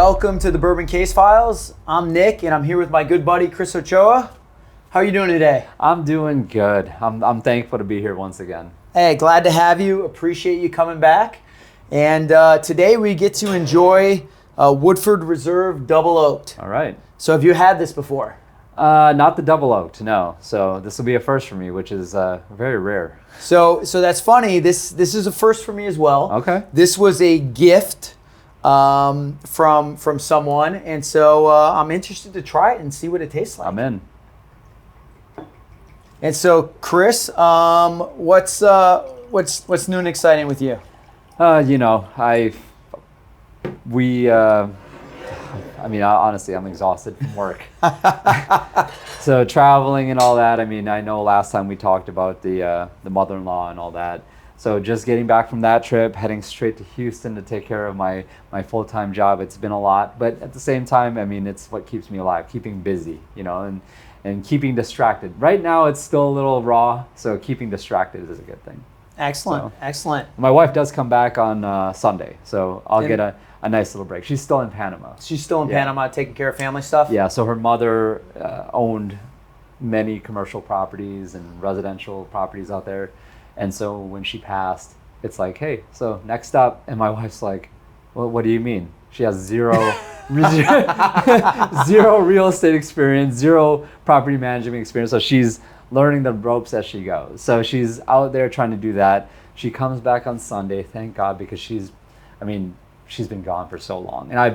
Welcome to the Bourbon Case Files. I'm Nick, and I'm here with my good buddy Chris Ochoa. How are you doing today? I'm doing good. I'm thankful to be here once again. Hey, glad to have you. Appreciate you coming back. And today we get to enjoy Woodford Reserve Double Oaked. All right. So have you had this before? Not the Double Oaked, no. So this will be a first for me, which is very rare. So that's funny. This is a first for me as well. Okay. This was a gift from someone, and so I'm interested to try it and see what it tastes like. I'm in. And so, Chris, what's new and exciting with you? Honestly, I'm exhausted from work. So traveling and all that. I mean, I know last time we talked about the mother-in-law and all that. So just getting back from that trip, heading straight to Houston to take care of my full-time job. It's been a lot, but at the same time, I mean, it's what keeps me alive, keeping busy, and keeping distracted. Right now, it's still a little raw, so keeping distracted is a good thing. Excellent, excellent. My wife does come back on Sunday, so I'll get a nice little break. She's still in Panama. She's still in Panama taking care of family stuff? Yeah, so her mother owned many commercial properties and residential properties out there. And so when she passed, it's like, hey, so next up. And my wife's like, well, what do you mean? She has zero real estate experience, zero property management experience. So she's learning the ropes as she goes. So she's out there trying to do that. She comes back on Sunday, thank God, because she's been gone for so long. And I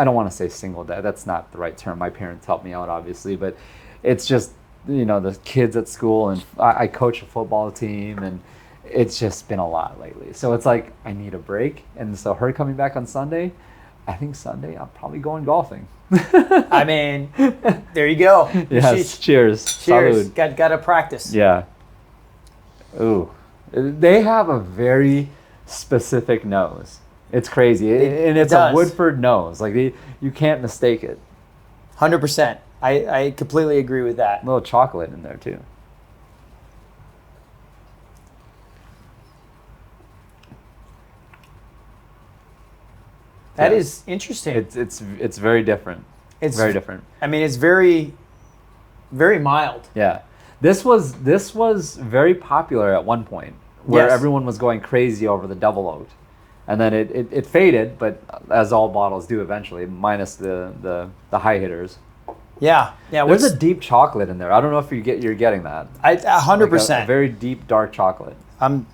don't want to say single dad. That's not the right term. My parents helped me out, obviously. But it's just, the kids at school, and I coach a football team, and it's just been a lot lately. So it's like, I need a break. And so her coming back on Sunday, I think Sunday I'm probably going golfing. I mean, there you go. Yes, cheers. Cheers. Salud. Got to practice. Yeah. Ooh. They have a very specific nose. It's crazy. And it's a Woodford nose. Like, you can't mistake it. 100%. I completely agree with that. A little chocolate in there too. That is interesting. It's very different. It's very different. I mean, it's very, very mild. Yeah. This was very popular at one point, where everyone was going crazy over the Double Oaked. And then it faded, but as all bottles do eventually, minus the high hitters. Yeah. There's a deep chocolate in there. I don't know if you're getting that. 100%. Like a very deep, dark chocolate. I'm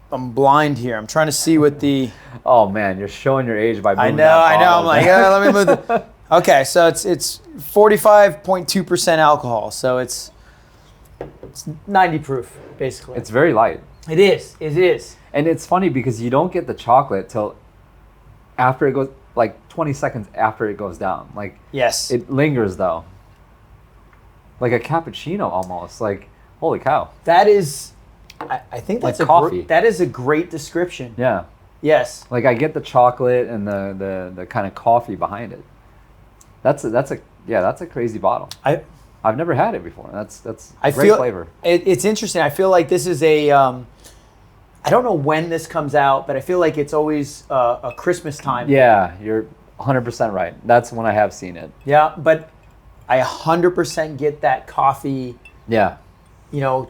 blind here. I'm trying to see what the. Oh man, you're showing your age by moving. I know. I'm like, let me move. Okay, so it's 45.2% alcohol. So it's 90 proof, basically. It's very light. It is. And it's funny because you don't get the chocolate till after it goes, like 20 seconds after it goes down. Like, yes, it lingers though. Like a cappuccino almost. Like, holy cow. That is, I think that's like coffee. That is a great description. Yeah. Yes. Like I get the chocolate and the kind of coffee behind it. That's a crazy bottle. I've never had it before. That's great flavor. It's interesting. I feel like this is a. I don't know when this comes out, but I feel like it's always a Christmas time. Yeah, you're 100% right. That's when I have seen it. Yeah, but I 100% get that coffee. Yeah.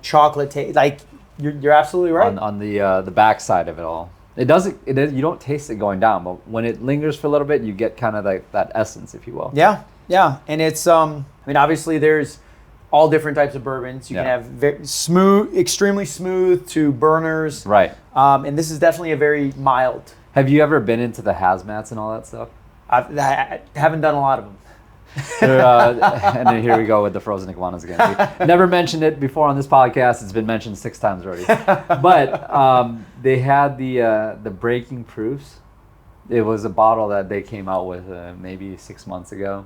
Chocolate taste. Like you're absolutely right. On the back side of it all, it doesn't. You don't taste it going down, but when it lingers for a little bit, you get kind of like that essence, if you will. Yeah, and it's obviously there's all different types of bourbons. You can have very smooth, extremely smooth to burners. Right. And this is definitely a very mild. Have you ever been into the hazmats and all that stuff? I haven't done a lot of them. And then here we go with the frozen iguanas again. We never mentioned it before on this podcast. It's been mentioned 6 times already. But they had the breaking proofs. It was a bottle that they came out with maybe 6 months ago,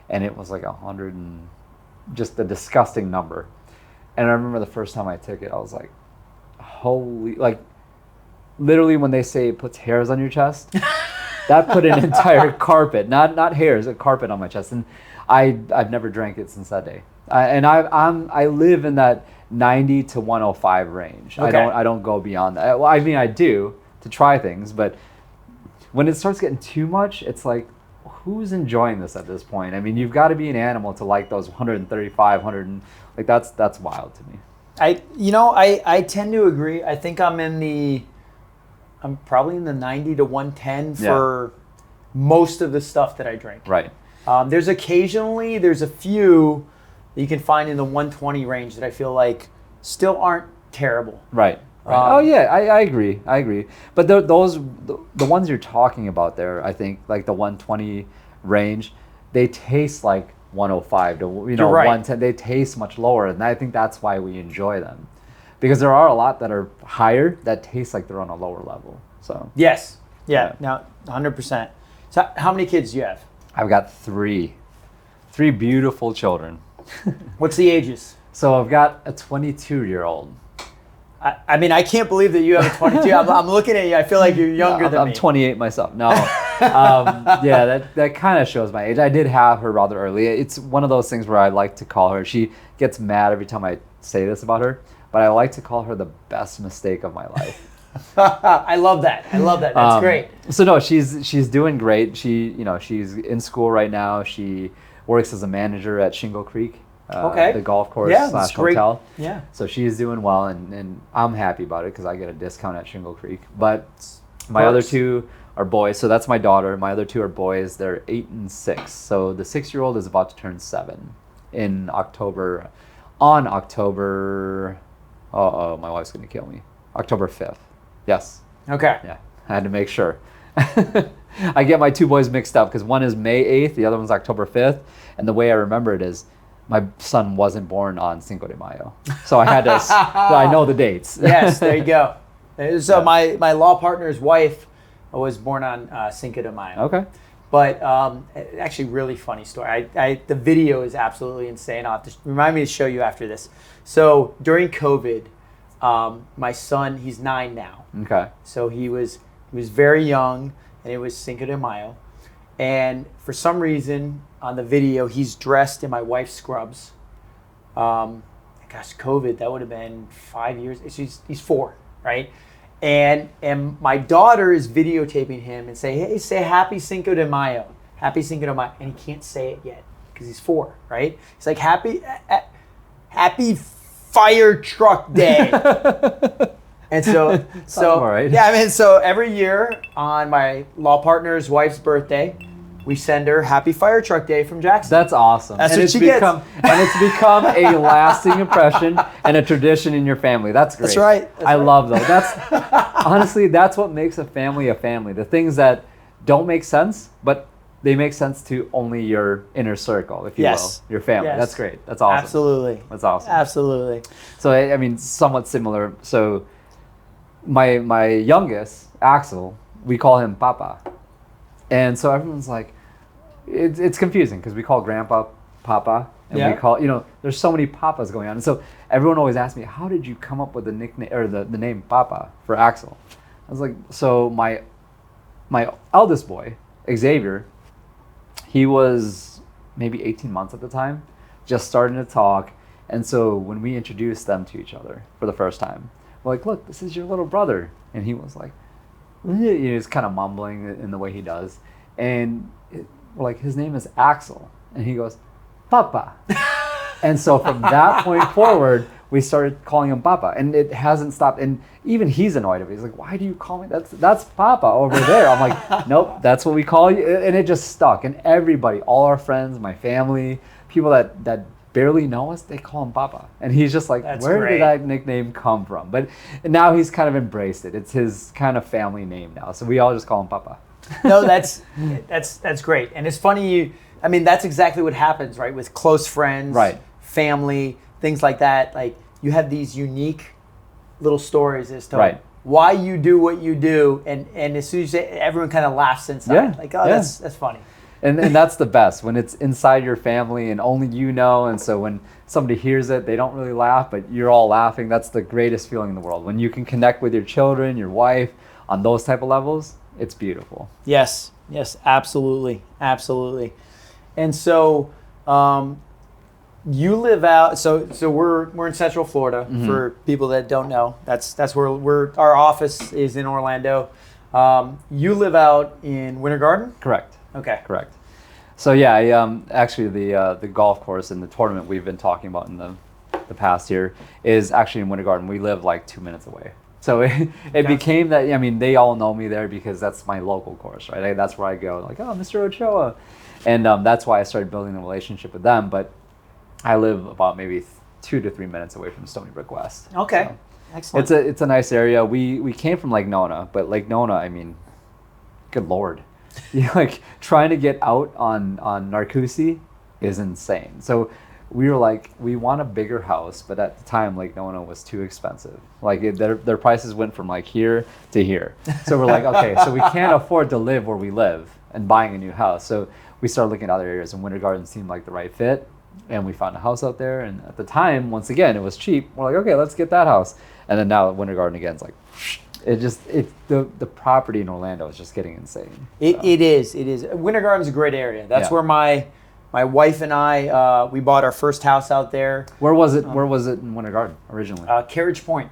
and it was like 100 and just a disgusting number. And I remember the first time I took it, I was like, holy, like literally when they say it puts hairs on your chest, that put an entire carpet, not hairs, a carpet on my chest. And I've never drank it since that day. I live in that 90 to 105 range. Okay. I don't go beyond that. Well, I mean, I do to try things, but when it starts getting too much, it's like, who's enjoying this at this point? I mean, you've got to be an animal to like those 135, 100, like that's wild to me. I tend to agree. I think I'm probably in the 90 to 110 for most of the stuff that I drink. Right. There's a few that you can find in the 120 range that I feel like still aren't terrible. Right. Oh yeah, I agree. But the ones you're talking about there, I think like the 120 range, they taste like 105 to 110. They taste much lower, and I think that's why we enjoy them, because there are a lot that are higher that taste like they're on a lower level. So yes, now 100%. So how many kids do you have? I've got three beautiful children. What's the ages? So I've got a 22-year-old. I mean, I can't believe that you have a 22. I'm looking at you. I feel like you're younger than me. I'm 28 myself. No. That kind of shows my age. I did have her rather early. It's one of those things where I like to call her. She gets mad every time I say this about her, but I like to call her the best mistake of my life. I love that. That's great. So no, she's doing great. She's in school right now. She works as a manager at Shingle Creek. The golf course / hotel. Yeah. So she's doing well, and I'm happy about it because I get a discount at Shingle Creek. But my other two are boys. So that's my daughter. My other two are boys. They're 8 and 6. So the 6-year-old is about to turn 7 in October. On October, my wife's gonna kill me. October 5th. Yes. Okay. Yeah. I had to make sure. I get my two boys mixed up because one is May 8th, the other one's October 5th, and the way I remember it is, my son wasn't born on Cinco de Mayo. So I had to, I know the dates. Yes, there you go. So my law partner's wife was born on Cinco de Mayo. Okay. But actually, really funny story. The video is absolutely insane. I'll have to remind me to show you after this. So during COVID, my son, he's 9 now. Okay. So he was very young, and it was Cinco de Mayo. And for some reason, on the video, he's dressed in my wife's scrubs. COVID, that would have been 5 years. He's 4, right? And my daughter is videotaping him and say Happy Cinco de Mayo. Happy Cinco de Mayo. And he can't say it yet because he's 4, right? He's like, Happy Fire Truck Day. And so right. Yeah, I mean, so every year on my law partner's wife's birthday, we send her Happy Fire Truck Day from Jackson. That's awesome. That's and what she gets. And it's become a lasting impression and a tradition in your family. That's great. That's right. I love those. Honestly, that's what makes a family a family. The things that don't make sense, but they make sense to only your inner circle, if you will, your family. Yes. That's great. That's awesome. Absolutely. That's awesome. Absolutely. So, I mean, somewhat similar. So, my youngest, Axel, we call him Papa. And so everyone's like, it's confusing because we call Grandpa Papa. And we call, there's so many Papas going on. And so everyone always asks me, how did you come up with the nickname or the name Papa for Axel? I was like, so my eldest boy, Xavier, he was maybe 18 months at the time, just starting to talk. And so when we introduced them to each other for the first time, we're like, look, this is your little brother. And he was like, he's kind of mumbling in the way he does. And we're like, his name is Axel. And he goes, Papa. And so from that point forward, we started calling him Papa. And it hasn't stopped. And even he's annoyed of it. He's like, why do you call me? That's Papa over there. I'm like, nope, that's what we call you. And it just stuck. And everybody, all our friends, my family, people that barely know us, they call him Papa. And he's just like, where did that nickname come from? But now he's kind of embraced it. It's his kind of family name now. So we all just call him Papa. No, that's great. And it's funny, that's exactly what happens, right? With close friends, right, family, things like that. Like, you have these unique little stories as to why you do what you do, and as soon as you say it, everyone kind of laughs inside. That's funny. And that's the best, when it's inside your family and only you know. And so when somebody hears it, they don't really laugh, but you're all laughing. That's the greatest feeling in the world. When you can connect with your children, your wife, on those type of levels, it's beautiful. Yes, absolutely. And so you live out. So we're in Central Florida. Mm-hmm. For people that don't know. That's where our office is, in Orlando. You live out in Winter Garden? Correct. Okay. Correct. So yeah, actually the golf course and the tournament we've been talking about in the past year is actually in Winter Garden. We live like 2 minutes away. So it became that, I mean, they all know me there because that's my local course, right? That's where I go, like, oh, Mr. Ochoa. And that's why I started building a relationship with them. But I live about maybe 2 to 3 minutes away from Stony Brook West. Okay. So Excellent. it's a nice area. We came from Lake Nona, but Lake Nona, I mean, good Lord. Like trying to get out on Narcoossee is insane. So we were like, we want a bigger house, but at the time, Lake Nona was too expensive. Like their prices went from like here to here. So we're like, okay, so we can't afford to live where we live and buying a new house. So we started looking at other areas, and Winter Garden seemed like the right fit. And we found a house out there. And at the time, once again, it was cheap. We're like, okay, let's get that house. And then now Winter Garden again is like, the property in Orlando is just getting insane. It is. Winter Garden's a great area. That's where my wife and I, we bought our first house out there. Where was it? Where was it in Winter Garden originally? Carriage Point,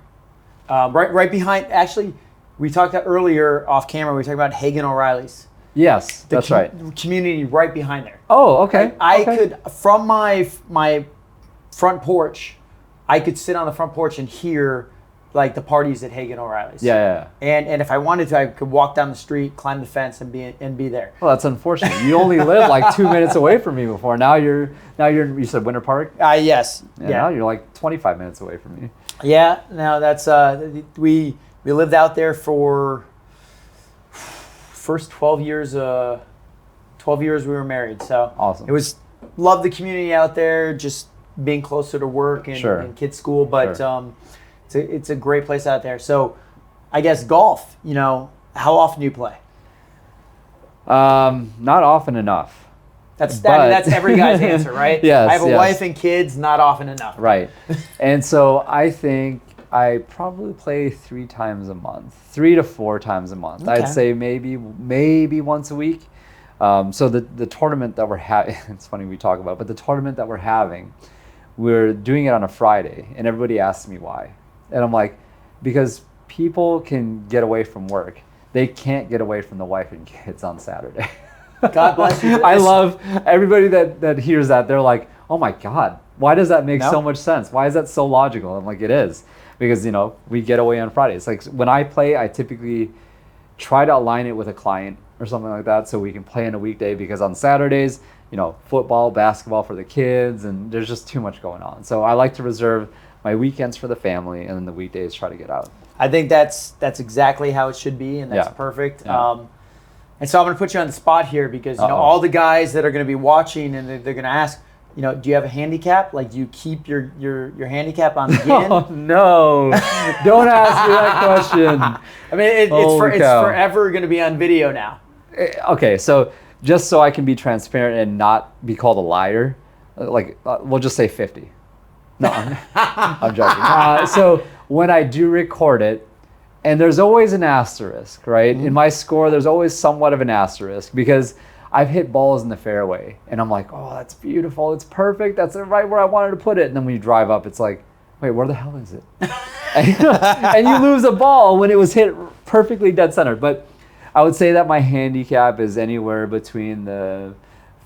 right behind. Actually, we talked about earlier off camera. We talked about Hagen O'Reilly's. Yes, that's right. Community right behind there. Oh, okay. I could, from my front porch, I could sit on the front porch and hear like the parties at Hagen O'Reilly's. Yeah. And if I wanted to, I could walk down the street, climb the fence, and be there. Well, that's unfortunate. You only lived like 2 minutes away from me before. Now you're you said Winter Park? Yes. Yeah. Now you're like 25 minutes away from me. Yeah. Now that's we lived out there for first 12 years. 12 years we were married. So awesome. It was loved the community out there, just being closer to work and kids' school, but. Sure. It's a great place out there. So I guess golf, how often do you play? Not often enough. That's every guy's answer, right? Yes. I have a wife and kids, not often enough. Right. And so I think I probably play 3 times a month, 3 to 4 times a month. Okay. I'd say maybe once a week. So the tournament that we're having, it's funny we talk about it, but the tournament that we're having, we're doing it on a Friday, and everybody asks me why. And I'm like, because people can get away from work. They can't get away from the wife and kids on Saturday. God bless you. I love everybody that hears that. They're like, oh my God, why does that make so much sense? Why is that so logical? I'm like, it is. Because, we get away on Fridays. Like when I play, I typically try to align it with a client or something like that so we can play in a weekday, because on Saturdays, football, basketball for the kids, and there's just too much going on. So I like to reserve my weekends for the family, and then the weekdays try to get out. I think that's exactly how it should be, and that's perfect. Yeah. And so I'm going to put you on the spot here because all the guys that are going to be watching, and they're going to ask, do you have a handicap? Like, do you keep your handicap on the gin? Oh no! Don't ask me that question. I mean, it's forever going to be on video now. Okay, so just so I can be transparent and not be called a liar, we'll just say 50. No, I'm joking. So when I do record it, and there's always an asterisk, right? Mm-hmm. In my score, there's always somewhat of an asterisk because I've hit balls in the fairway, and I'm like, oh, that's beautiful. It's perfect. That's right where I wanted to put it. And then when you drive up, it's like, wait, where the hell is it? and you lose a ball when it was hit perfectly dead center. But I would say that my handicap is anywhere between the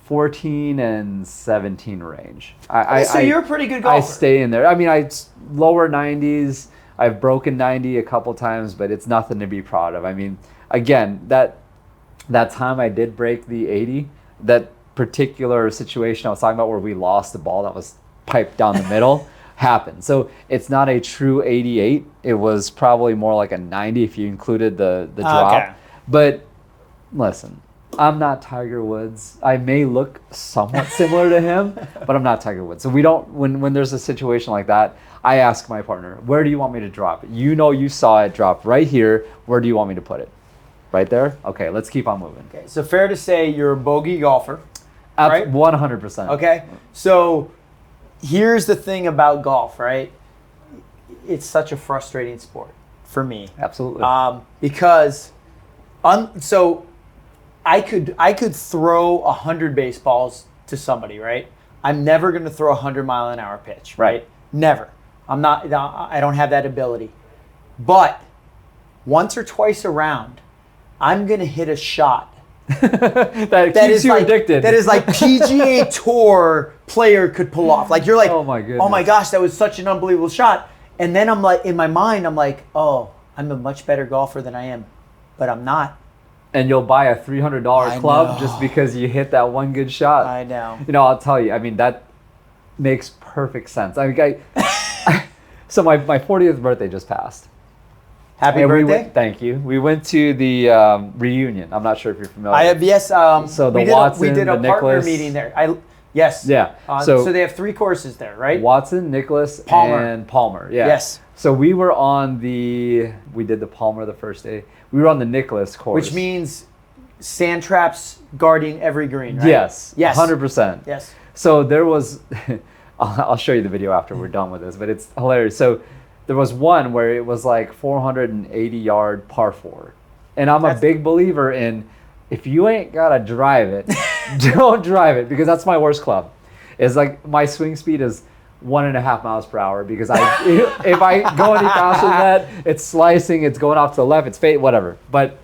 14 and 17 range. So you're a pretty good golfer. I stay in there. I mean, lower 90s. I've broken 90 a couple times, but it's nothing to be proud of. I mean, again, that time I did break the 80, that particular situation I was talking about where we lost the ball that was piped down the middle happened. So it's not a true 88. It was probably more like a 90 if you included the drop. Okay. But listen, I'm not Tiger Woods. I may look somewhat similar to him, but I'm not Tiger Woods. So we don't, when there's a situation like that, I ask my partner, where do you want me to drop it? You saw it drop right here. Where do you want me to put it? Right there? Okay, let's keep on moving. Okay, so fair to say you're a bogey golfer, right? 100%. Okay, so here's the thing about golf, right? It's such a frustrating sport for me. Absolutely. Because, so I could throw 100 baseballs to somebody, right? I'm never going to throw a 100-mile-an-hour pitch, right? Never. I don't have that ability. But once or twice around, I'm going to hit a shot that keeps you addicted. That is like PGA Tour player could pull off. Like you're like, oh my goodness, oh my gosh, that was such an unbelievable shot. And then I'm like, in my mind, I'm like, oh, I'm a much better golfer than I am, but I'm not. And you'll buy a $300 club just because you hit that one good shot. I know. You know, I'll tell you. I mean, that makes perfect sense. I mean, so my 40th birthday just passed. Happy birthday! Thank you. We went to the reunion. I'm not sure if you're familiar. I have, yes. So the Watson, we did a the partner Nicholas, meeting there. Yes. Yeah. So they have 3 courses there, right? Watson, Nicholas, and Palmer. Yeah. Yes. So we were on we did the Palmer the first day. We were on the Nicholas course. Which means sand traps guarding every green, right? Yes. Yes. 100%. Yes. So there was, I'll show you the video after we're done with this, but it's hilarious. So there was one where it was like 480-yard par 4. And I'm a big believer in, if you ain't got to drive it, don't drive it, because that's my worst club. It's like my swing speed is 1.5 miles per hour because if I go any faster than that, it's slicing, it's going off to the left, it's fade, whatever. But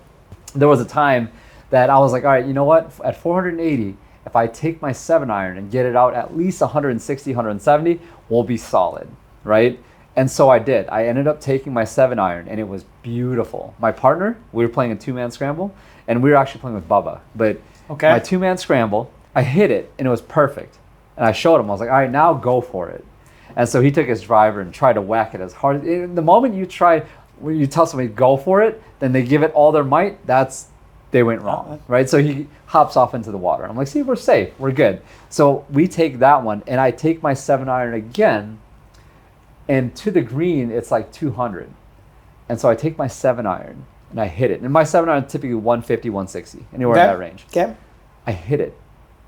there was a time that I was like, all right, you know what? At 480, if I take my 7-iron and get it out at least 160, 170, we'll be solid, right? And so I did. I ended up taking my 7-iron, and it was beautiful. My partner, we were playing a 2-man scramble, and we were actually playing with Bubba. But my 2-man scramble, I hit it, and it was perfect. And I showed him. I was like, all right, now go for it. And so he took his driver and tried to whack it as hard. The moment you when you tell somebody go for it, then they give it all their might, they went wrong, right? So he hops off into the water. I'm like, see, we're safe. We're good. So we take that one, and I take my 7-iron again, and to the green, it's like 200. And so I take my 7-iron, and I hit it. And my 7-iron is typically 150, 160, anywhere in that range. Okay. I hit it,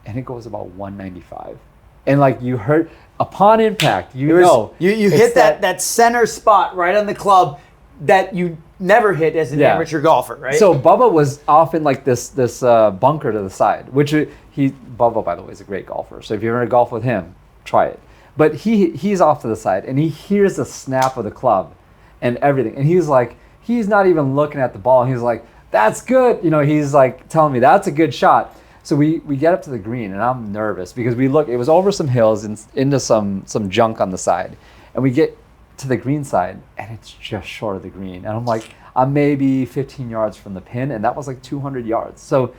and it goes about 195. And like you heard, upon impact, you hit that center spot right on the club that you never hit as an amateur golfer, right? So Bubba was off in like this bunker to the side, which Bubba, by the way, is a great golfer. So if you're going to golf with him, try it. But he's off to the side, and he hears the snap of the club and everything. And he's like, he's not even looking at the ball. He's like, that's good. You know, he's like telling me that's a good shot. So we get up to the green, and I'm nervous because it was over some hills and into some junk on the side. And we get to the green side, and it's just short of the green. And I'm like, I'm maybe 15 yards from the pin, and that was like 200 yards. So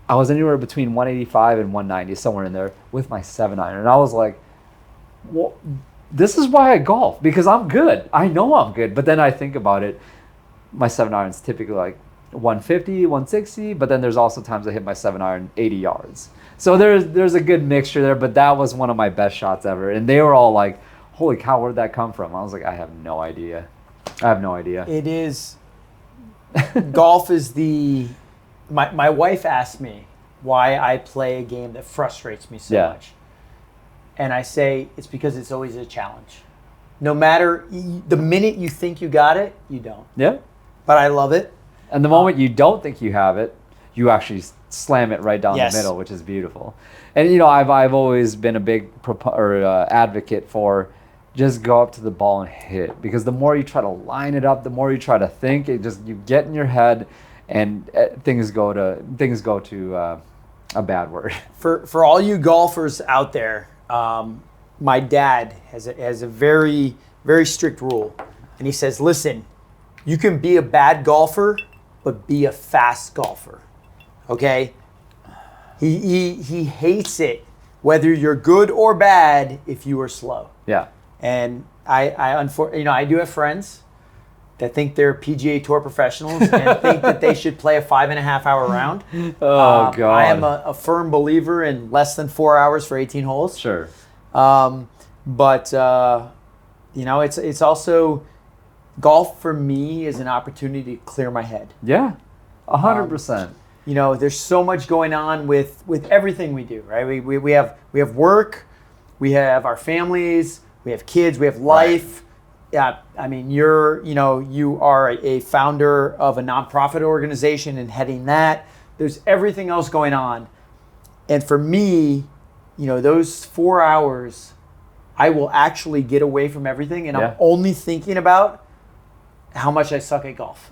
I was anywhere between 185 and 190, somewhere in there, with my 7-iron. And I was like, well, this is why I golf, because I'm good. I know I'm good. But then I think about it, my 7-iron is typically like 150, 160, but then there's also times I hit my 7-iron 80 yards. So there's a good mixture there, but that was one of my best shots ever. And they were all like, holy cow, where did that come from? I was like, I have no idea. It is, golf is my wife asked me why I play a game that frustrates me so much. And I say, it's because it's always a challenge. No matter, the minute you think you got it, you don't. Yeah. But I love it. And the moment you don't think you have it, you actually slam it right down the middle, which is beautiful. And you know, I've always been a big advocate for just go up to the ball and hit it, because the more you try to line it up, the more you try to think, you get in your head, and things go to a bad word. For all you golfers out there, my dad has a very, very strict rule, and he says, listen, you can be a bad golfer, but be a fast golfer. Okay? He hates it, whether you're good or bad, if you are slow. Yeah. And I do have friends that think they're PGA Tour professionals and think that they should play a 5.5 hour round. Oh, God. I am a firm believer in less than 4 hours for 18 holes. Sure. But it's also, golf for me is an opportunity to clear my head. Yeah, 100%. There's so much going on with everything we do, right? We have work, we have our families, we have kids, we have life. Right. Yeah, I mean, you are a founder of a nonprofit organization and heading that. There's everything else going on. And for me, those 4 hours, I will actually get away from everything, and I'm only thinking about how much I suck at golf.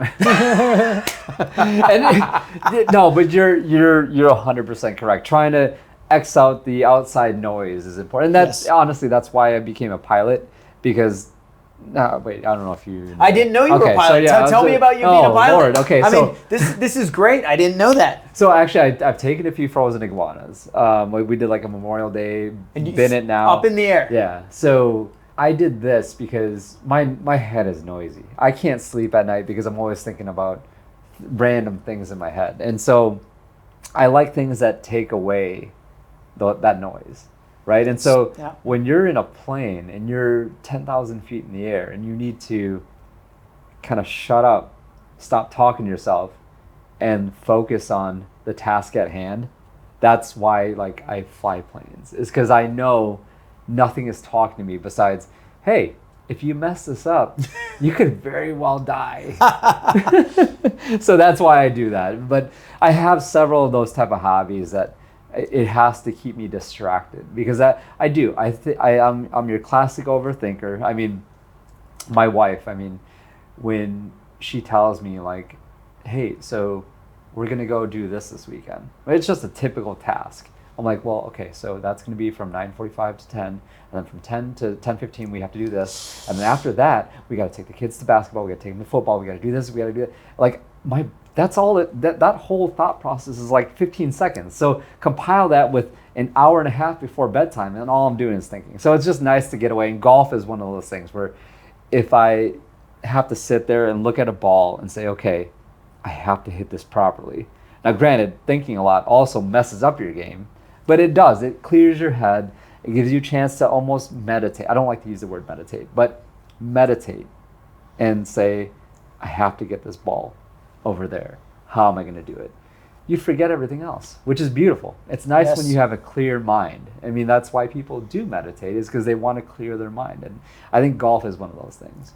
No, but you're 100% correct. Trying to X out the outside noise is important. And that's honestly, that's why I became a pilot, because wait, I don't know if you know. I didn't know you were a pilot. So, Tell me about you being a pilot. Lord. Okay, I mean, this is great. I didn't know that. So actually, I've taken a few frozen iguanas. We did like a Memorial Day, bin it now. Up in the air. Yeah. So I did this because my head is noisy. I can't sleep at night because I'm always thinking about random things in my head. And so I like things that take away that noise, right? And so when you're in a plane and you're 10,000 feet in the air and you need to kind of shut up, stop talking to yourself, and focus on the task at hand, that's why like I fly planes, is because I know nothing is talking to me besides, hey, if you mess this up, you could very well die. So that's why I do that. But I have several of those type of hobbies that it has to keep me distracted, because I'm your classic overthinker. I mean, my wife, when she tells me like, hey, so we're gonna go do this weekend. It's just a typical task. I'm like, well, okay, so that's gonna be from 9:45 to 10, and then from 10 to 10:15 we have to do this, and then after that we gotta take the kids to basketball, we gotta take them to football, we gotta do this, we gotta do that. Like that's all that whole thought process is like 15 seconds. So compile that with an hour and a half before bedtime, and all I'm doing is thinking. So it's just nice to get away. And golf is one of those things where if I have to sit there and look at a ball and say, okay, I have to hit this properly. Now, granted, thinking a lot also messes up your game, but it does. It clears your head. It gives you a chance to almost meditate. I don't like to use the word meditate, but meditate and say, I have to get this ball over there. How am I going to do it? You forget everything else, which is beautiful. It's nice when you have a clear mind. I mean, that's why people do meditate, is because they want to clear their mind. And I think golf is one of those things.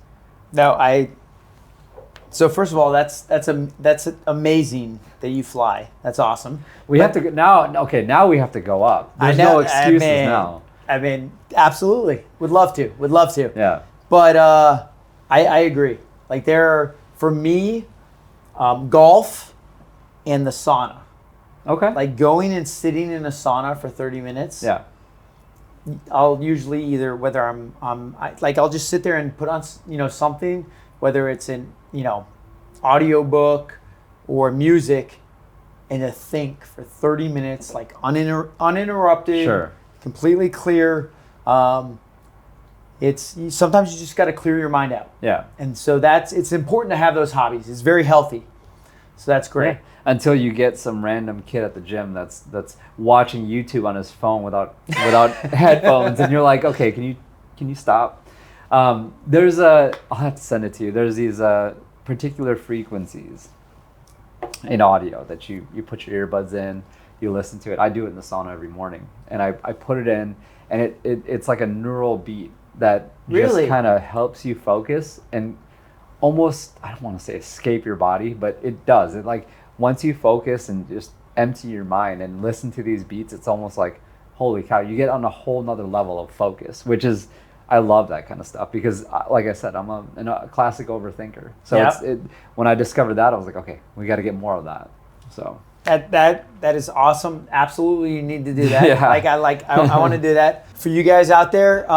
So first of all, that's amazing that you fly. That's awesome. We have to go now. Okay, now we have to go up. There's no excuses now. I mean, absolutely. Would love to. Yeah. But I agree. Like for me, golf and the sauna. Okay. Like going and sitting in a sauna for 30 minutes. Yeah. I'll usually either, whether I'll just sit there and put on something, whether it's in audio book or music, and to think for 30 minutes, like uninterrupted, sure, completely clear. Sometimes you just got to clear your mind out. Yeah. And so it's important to have those hobbies. It's very healthy. So that's great. Yeah. Until you get some random kid at the gym that's watching YouTube on his phone without headphones, and you're like, okay, can you stop? I'll have to send it to you. There's these particular frequencies in audio that you put your earbuds in, you listen to it. I do it in the sauna every morning, and I put it in, and it's like a neural beat that just kind of helps you focus and almost, I don't want to say escape your body, but it does. It like, once you focus and just empty your mind and listen to these beats, it's almost like, holy cow, you get on a whole nother level of focus, which is, I love that kind of stuff because, like I said, I'm a classic overthinker. So when I discovered that, I was like, okay, we got to get more of that. So that is awesome. Absolutely, you need to do that. Yeah. I want to do that for you guys out there.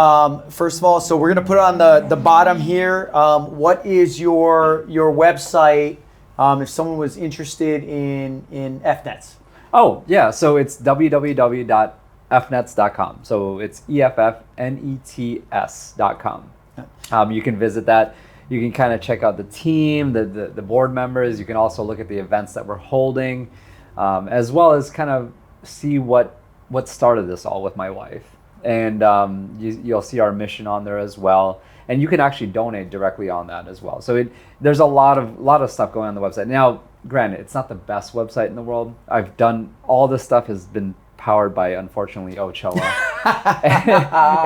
First of all, so we're gonna put it on the bottom here. What is your website if someone was interested in effNETS? Oh yeah, so it's www.effnets.com. So it's effNETS.com. You can visit that. You can kind of check out the team, the board members. You can also look at the events that we're holding, as well as kind of see what started this all with my wife. And you'll see our mission on there as well. And you can actually donate directly on that as well. So there's a lot of stuff going on the website. Now, granted, it's not the best website in the world. I've done all this stuff has been powered by, unfortunately, Ochoa.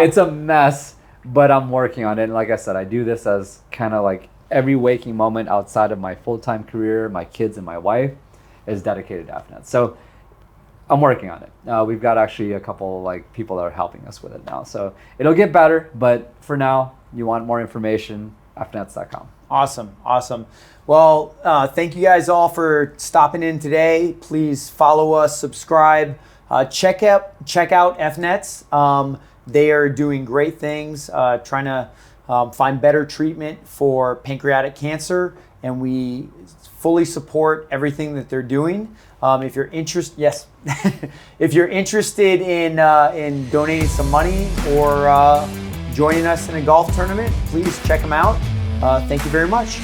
It's a mess, but I'm working on it. And like I said, I do this as kind of like every waking moment outside of my full-time career, my kids and my wife is dedicated to effNETS. So I'm working on it. We've got actually a couple people that are helping us with it now. So it'll get better, but for now, you want more information, effNETS.com. Awesome. Well, thank you guys all for stopping in today. Please follow us, subscribe, check out effNETS. They are doing great things, trying to find better treatment for pancreatic cancer, and we fully support everything that they're doing. If you're interested, if you're interested in donating some money or joining us in a golf tournament, please check them out. Thank you very much.